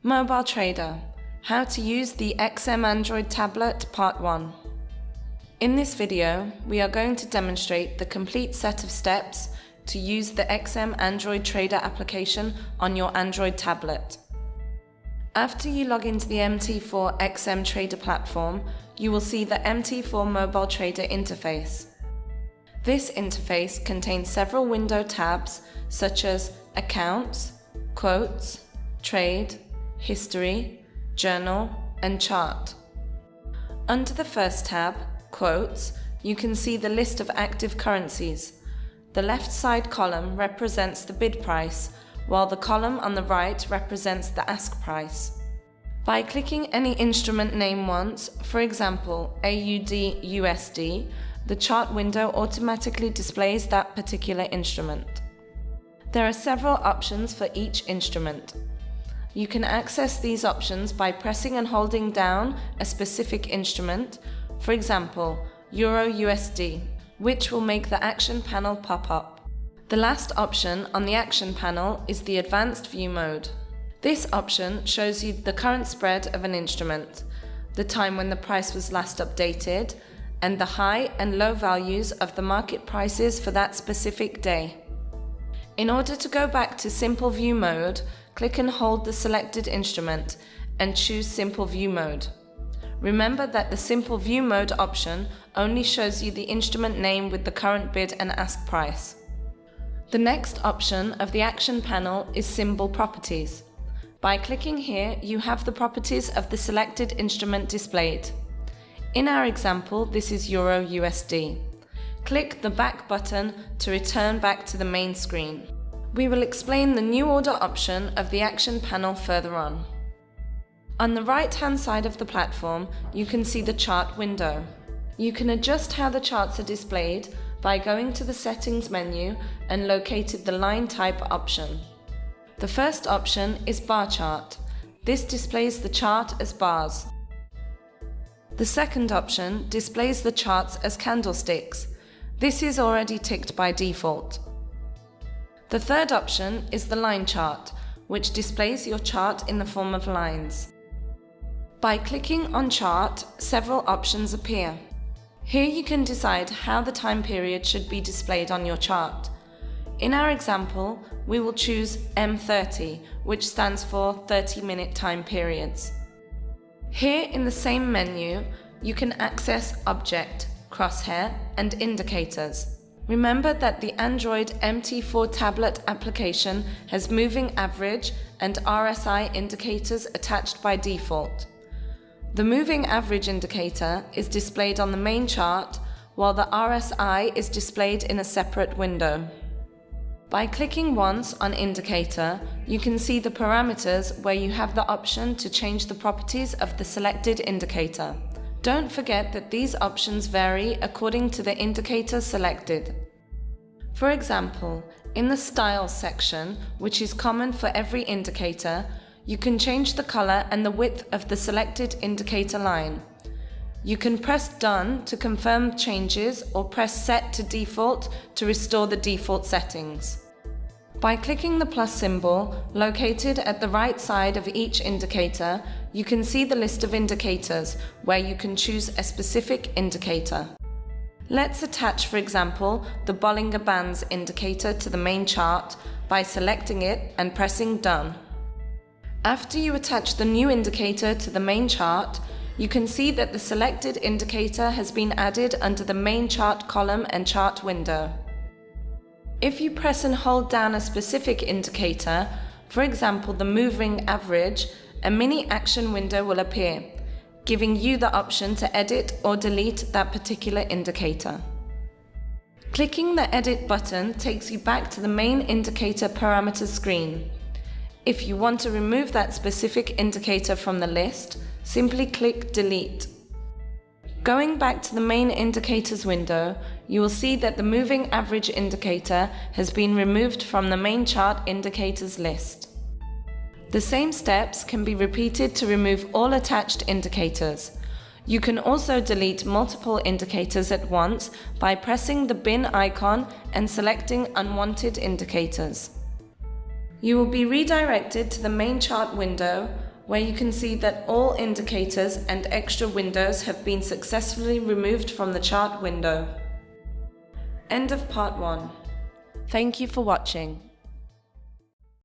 Mobile Trader: How to use the XM Android tablet Part 1. In this video, we are going to demonstrate the complete set of steps to use the XM Android Trader application on your Android tablet. After you log into the MT4 XM Trader platform, you will see the MT4 Mobile Trader interface. This interface contains several window tabs such as Accounts, Quotes, Trade, History, Journal, and Chart. Under the first tab, Quotes, you can see the list of active currencies. The left side column represents the bid price, while the column on the right represents the ask price. By clicking any instrument name once, for example AUD USD, the chart window automatically displays that particular instrument. There are several options for each instrument. You can access these options by pressing and holding down a specific instrument, for example Euro USD, which will make the action panel pop up. The last option on the action panel is the Advanced View mode. This option shows you the current spread of an instrument, the time when the price was last updated, and the high and low values of the market prices for that specific day. In order to go back to Simple View mode, click and hold the selected instrument and choose Simple View mode. Remember that the Simple View mode option only shows you the instrument name with the current bid and ask price. The next option of the action panel is Symbol Properties. By clicking here, you have the properties of the selected instrument displayed. In our example, this is Euro USD. Click the Back button to return back to the main screen. We will explain the new order option of the action panel further on. On the right-hand side of the platform, you can see the chart window. You can adjust how the charts are displayed by going to the Settings menu and locating the Line Type option. The first option is Bar Chart. This displays the chart as bars. The second option displays the charts as candlesticks. This is already ticked by default. The third option is the Line Chart, which displays your chart in the form of lines. By clicking on Chart, several options appear. Here you can decide how the time period should be displayed on your chart. In our example, we will choose M30, which stands for 30-minute time periods. Here in the same menu, you can access Object, Crosshair, and Indicators. Remember that the Android MT4 tablet application has moving average and RSI indicators attached by default. The moving average indicator is displayed on the main chart, while the RSI is displayed in a separate window. By clicking once on Indicator, you can see the parameters where you have the option to change the properties of the selected indicator. Don't forget that these options vary according to the indicator selected. For example, in the Styles section, which is common for every indicator, you can change the color and the width of the selected indicator line. You can press Done to confirm changes or press Set to Default to restore the default settings. By clicking the plus symbol located at the right side of each indicator, you can see the list of indicators where you can choose a specific indicator. Let's attach, for example, the Bollinger Bands indicator to the main chart by selecting it and pressing Done. After you attach the new indicator to the main chart, you can see that the selected indicator has been added under the main chart column and chart window. If you press and hold down a specific indicator, for example the moving average, a mini action window will appear, giving you the option to edit or delete that particular indicator. Clicking the Edit button takes you back to the main indicator parameters screen. If you want to remove that specific indicator from the list, simply click Delete. Going back to the main indicators window, you will see that the moving average indicator has been removed from the main chart indicators list. The same steps can be repeated to remove all attached indicators. You can also delete multiple indicators at once by pressing the bin icon and selecting unwanted indicators. You will be redirected to the main chart window, where you can see that all indicators and extra windows have been successfully removed from the chart window. End of part 1. Thank you for watching.